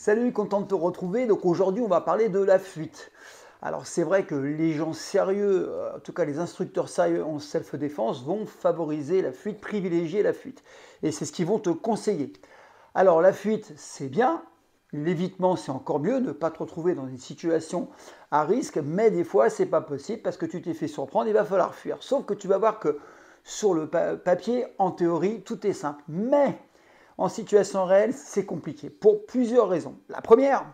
Salut, content de te retrouver. Donc aujourd'hui, on va parler de la fuite. Alors c'est vrai que les gens sérieux, en tout cas les instructeurs sérieux en self-défense, vont favoriser la fuite, privilégier la fuite. Et c'est ce qu'ils vont te conseiller. Alors la fuite, c'est bien. L'évitement, c'est encore mieux, ne pas te retrouver dans une situation à risque, mais des fois, c'est pas possible parce que tu t'es fait surprendre, il va falloir fuir. Sauf que tu vas voir que sur le papier, en théorie, tout est simple. Mais en situation réelle, c'est compliqué pour plusieurs raisons. La première,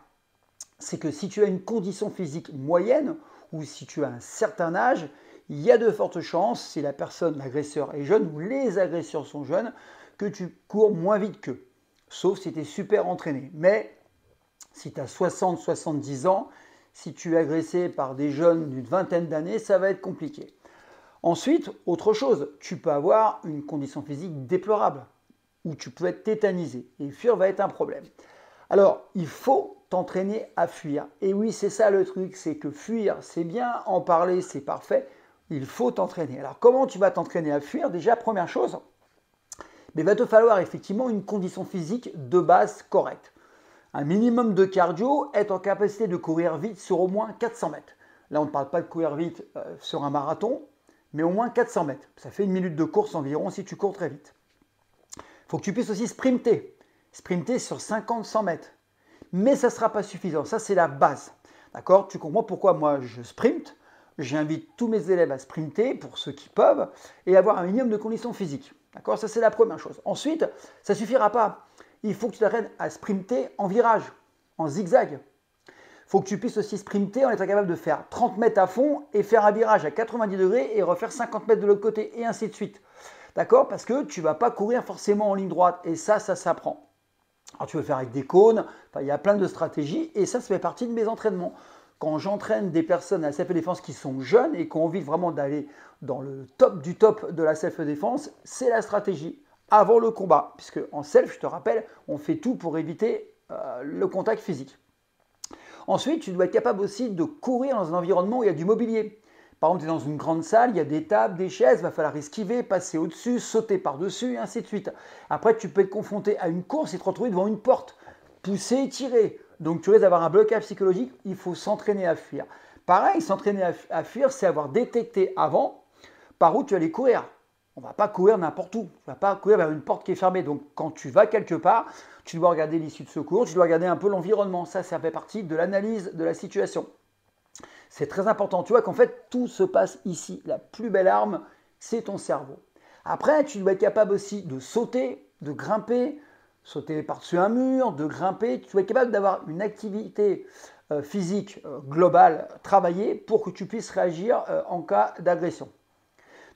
c'est que si tu as une condition physique moyenne ou si tu as un certain âge, il y a de fortes chances, si la personne, l'agresseur est jeune ou les agresseurs sont jeunes, que tu cours moins vite qu'eux. Sauf si tu es super entraîné. Mais si tu as 60-70 ans, si tu es agressé par des jeunes d'une vingtaine d'années, ça va être compliqué. Ensuite, autre chose, tu peux avoir une condition physique déplorable où tu peux être tétanisé et fuir va être un problème. Alors, il faut t'entraîner à fuir. Et oui, c'est ça le truc, c'est que fuir, c'est bien, en parler, c'est parfait, il faut t'entraîner. Alors, comment tu vas t'entraîner à fuir? Déjà, première chose, il va te falloir effectivement une condition physique de base correcte. Un minimum de cardio, être en capacité de courir vite sur au moins 400 mètres. Là, on ne parle pas de courir vite sur un marathon, mais au moins 400 mètres. Ça fait une minute de course environ si tu cours très vite. Il faut que tu puisses aussi sprinter. Sprinter sur 50-100 mètres. Mais ça ne sera pas suffisant. Ça, c'est la base. D'accord? Tu comprends pourquoi moi, je sprinte. J'invite tous mes élèves à sprinter, pour ceux qui peuvent, et avoir un minimum de conditions physiques. D'accord? Ça, c'est la première chose. Ensuite, ça ne suffira pas. Il faut que tu t'arrêtes à sprinter en virage, en zigzag. Il faut que tu puisses aussi sprinter en étant capable de faire 30 mètres à fond et faire un virage à 90 degrés et refaire 50 mètres de l'autre côté, et ainsi de suite. D'accord? Parce que tu ne vas pas courir forcément en ligne droite. Et ça s'apprend. Alors tu peux le faire avec des cônes, il y a plein de stratégies et ça fait partie de mes entraînements. Quand j'entraîne des personnes à la self-défense qui sont jeunes et qui ont envie vraiment d'aller dans le top du top de la self-défense, c'est la stratégie avant le combat. Puisque en self, je te rappelle, on fait tout pour éviter le contact physique. Ensuite, tu dois être capable aussi de courir dans un environnement où il y a du mobilier. Par exemple, tu es dans une grande salle, il y a des tables, des chaises, il va falloir esquiver, passer au-dessus, sauter par-dessus, et ainsi de suite. Après, tu peux être confronté à une course et te retrouver devant une porte, pousser, tirer. Donc, tu risques d'avoir un blocage psychologique, il faut s'entraîner à fuir. Pareil, s'entraîner à fuir, c'est avoir détecté avant par où tu allais courir. On ne va pas courir n'importe où, on ne va pas courir vers une porte qui est fermée. Donc, quand tu vas quelque part, tu dois regarder l'issue de secours, tu dois regarder un peu l'environnement. Ça fait partie de l'analyse de la situation. C'est très important. Tu vois qu'en fait, tout se passe ici. La plus belle arme, c'est ton cerveau. Après, tu dois être capable aussi de sauter, de grimper, sauter par-dessus un mur, de grimper. Tu dois être capable d'avoir une activité physique globale travaillée pour que tu puisses réagir en cas d'agression.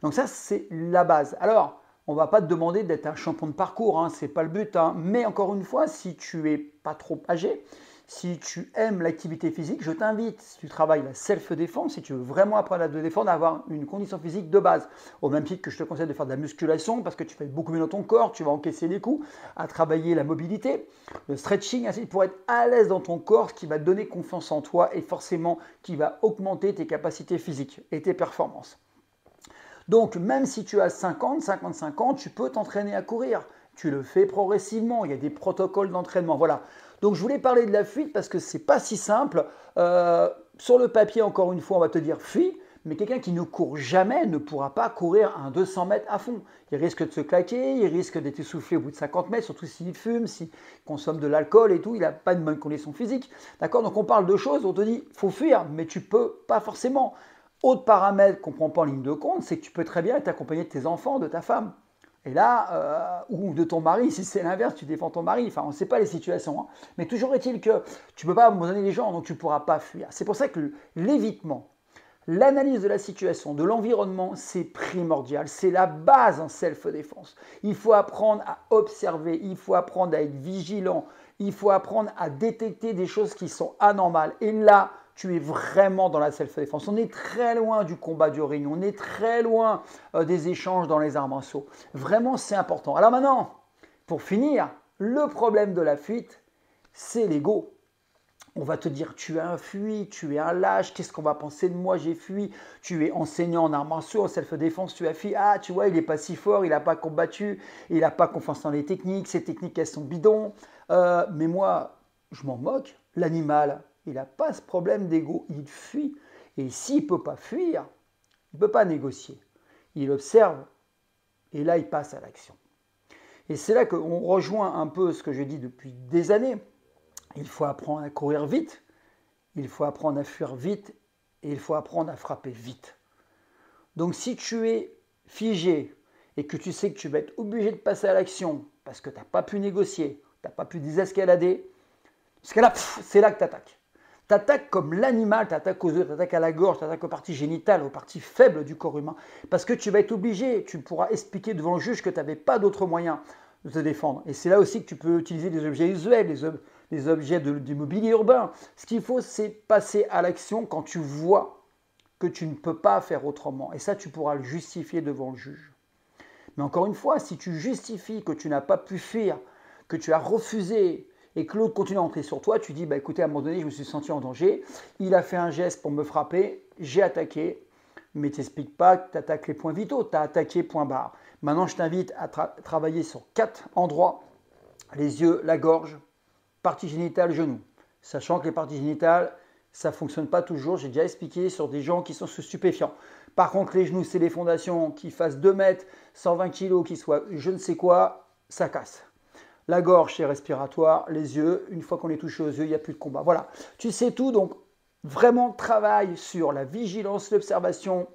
Donc ça, c'est la base. Alors, on ne va pas te demander d'être un champion de parcours, hein, ce n'est pas le but. Hein. Mais encore une fois, si tu n'es pas trop âgé, si tu aimes l'activité physique, je t'invite, si tu travailles la self-défense, si tu veux vraiment apprendre à te défendre, à avoir une condition physique de base. Au même titre que je te conseille de faire de la musculation parce que tu fais beaucoup mieux dans ton corps, tu vas encaisser les coups, à travailler la mobilité, le stretching, ainsi pour être à l'aise dans ton corps, ce qui va te donner confiance en toi et forcément qui va augmenter tes capacités physiques et tes performances. Donc même si tu as 50, 55 ans, tu peux t'entraîner à courir. Tu le fais progressivement, il y a des protocoles d'entraînement. Voilà. Donc je voulais parler de la fuite parce que ce n'est pas si simple. Sur le papier, encore une fois, on va te dire fuis, mais quelqu'un qui ne court jamais ne pourra pas courir un 200 mètres à fond. Il risque de se claquer, il risque d'être essoufflé au bout de 50 mètres, surtout s'il fume, s'il consomme de l'alcool et tout, il n'a pas de bonne condition physique. D'accord? Donc on parle de choses, on te dit il faut fuir, mais tu ne peux pas forcément. Autre paramètre qu'on ne prend pas en ligne de compte, c'est que tu peux très bien être accompagné de tes enfants, de ta femme. Et là, ou de ton mari, si c'est l'inverse, tu défends ton mari. Enfin, on ne sait pas les situations. Hein. Mais toujours est-il que tu ne peux pas abandonner les gens, donc tu ne pourras pas fuir. C'est pour ça que l'évitement, l'analyse de la situation, de l'environnement, c'est primordial. C'est la base en self-défense. Il faut apprendre à observer, il faut apprendre à être vigilant, il faut apprendre à détecter des choses qui sont anormales. Et là, tu es vraiment dans la self-défense. On est très loin du combat du ring, on est très loin des échanges dans les arts martiaux. Vraiment, c'est important. Alors maintenant, pour finir, le problème de la fuite, c'est l'ego. On va te dire, tu es un fui, tu es un lâche, qu'est-ce qu'on va penser de moi, j'ai fui, tu es enseignant en arts martiaux, en self-défense, tu as fui, ah, tu vois, il n'est pas si fort, il n'a pas combattu, il n'a pas confiance dans les techniques, ces techniques, elles sont bidons. Mais moi, je m'en moque. L'animal, il n'a pas ce problème d'ego, il fuit. Et s'il ne peut pas fuir, il ne peut pas négocier. Il observe et là, il passe à l'action. Et c'est là qu'on rejoint un peu ce que je dis depuis des années. Il faut apprendre à courir vite, il faut apprendre à fuir vite et il faut apprendre à frapper vite. Donc si tu es figé et que tu sais que tu vas être obligé de passer à l'action parce que tu n'as pas pu négocier, tu n'as pas pu désescalader, c'est là que tu attaques. Tu attaques comme l'animal, tu attaques aux œufs, tu attaques à la gorge, tu attaques aux parties génitales, aux parties faibles du corps humain. Parce que tu vas être obligé, tu pourras expliquer devant le juge que tu n'avais pas d'autre moyen de te défendre. Et c'est là aussi que tu peux utiliser des objets usuels, des objets du mobilier urbain. Ce qu'il faut, c'est passer à l'action quand tu vois que tu ne peux pas faire autrement. Et ça, tu pourras le justifier devant le juge. Mais encore une fois, si tu justifies que tu n'as pas pu fuir, que tu as refusé et que l'autre continue à entrer sur toi, tu dis, bah, écoutez, à un moment donné, je me suis senti en danger, il a fait un geste pour me frapper, j'ai attaqué, mais tu n'expliques pas que tu attaques les points vitaux, tu as attaqué point barre. Maintenant, je t'invite à travailler sur 4 endroits, les yeux, la gorge, partie génitale, genou. Sachant que les parties génitales, ça ne fonctionne pas toujours, j'ai déjà expliqué sur des gens qui sont sous stupéfiants. Par contre, les genoux, c'est les fondations qui fassent 2 mètres, 120 kg, qui soient je ne sais quoi, ça casse. La gorge, c'est respiratoire, les yeux, une fois qu'on est touché aux yeux, il n'y a plus de combat. Voilà, tu sais tout, donc vraiment travaille sur la vigilance, l'observation,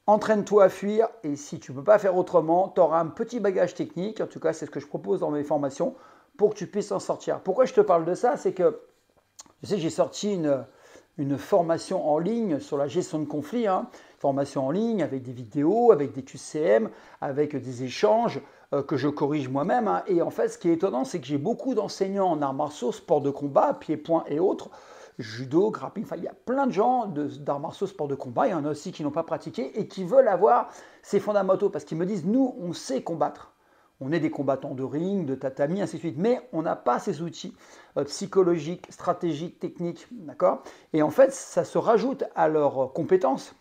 entraîne-toi à fuir et si tu ne peux pas faire autrement, tu auras un petit bagage technique, en tout cas c'est ce que je propose dans mes formations, pour que tu puisses en sortir. Pourquoi je te parle de ça? C'est que, tu sais, j'ai sorti une formation en ligne sur la gestion de conflits, formation en ligne avec des vidéos, avec des QCM, avec des échanges que je corrige moi-même. Et en fait, ce qui est étonnant, c'est que j'ai beaucoup d'enseignants en arts martiaux, sport de combat, pieds-poings et autres, judo, grappling, enfin il y a plein de gens d'arts martiaux, sport de combat, il y en a aussi qui n'ont pas pratiqué et qui veulent avoir ces fondamentaux parce qu'ils me disent, nous, on sait combattre. On est des combattants de ring, de tatami, ainsi de suite, mais on n'a pas ces outils psychologiques, stratégiques, techniques, d'accord? Et en fait, ça se rajoute à leurs compétences.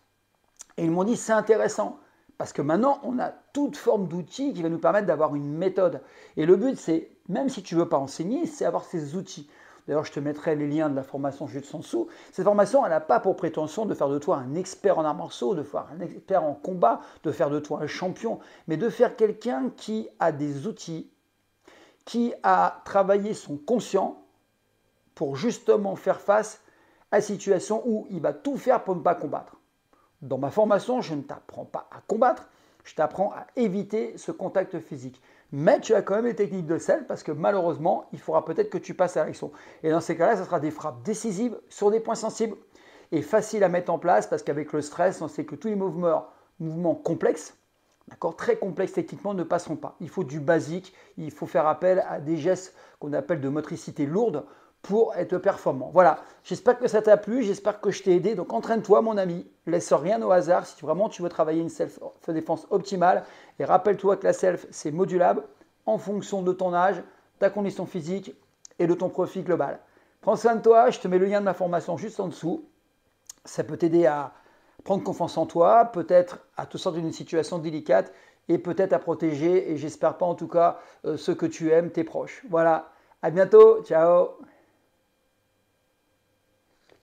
Et ils m'ont dit, c'est intéressant, parce que maintenant, on a toute forme d'outils qui va nous permettre d'avoir une méthode. Et le but, c'est, même si tu ne veux pas enseigner, c'est avoir ces outils. D'ailleurs, je te mettrai les liens de la formation juste en dessous. Cette formation, elle n'a pas pour prétention de faire de toi un expert en arts martiaux, de faire un expert en combat, de faire de toi un champion, mais de faire quelqu'un qui a des outils, qui a travaillé son conscient pour justement faire face à une situation où il va tout faire pour ne pas combattre. Dans ma formation, je ne t'apprends pas à combattre, je t'apprends à éviter ce contact physique. Mais tu as quand même les techniques de sel parce que malheureusement, il faudra peut-être que tu passes à l'action. Et dans ces cas-là, ce sera des frappes décisives sur des points sensibles et faciles à mettre en place parce qu'avec le stress, on sait que tous les mouvements complexes, d'accord, très complexes techniquement, ne passeront pas. Il faut du basique, il faut faire appel à des gestes qu'on appelle de motricité lourde pour être performant. Voilà, j'espère que ça t'a plu, j'espère que je t'ai aidé. Donc entraîne-toi mon ami, laisse rien au hasard si vraiment tu veux travailler une self-défense optimale. Et rappelle-toi que la self, c'est modulable en fonction de ton âge, ta condition physique et de ton profil global. Prends soin de toi, je te mets le lien de ma formation juste en dessous. Ça peut t'aider à prendre confiance en toi, peut-être à te sortir d'une situation délicate et peut-être à protéger, et j'espère pas en tout cas, ceux que tu aimes, tes proches. Voilà, à bientôt, ciao.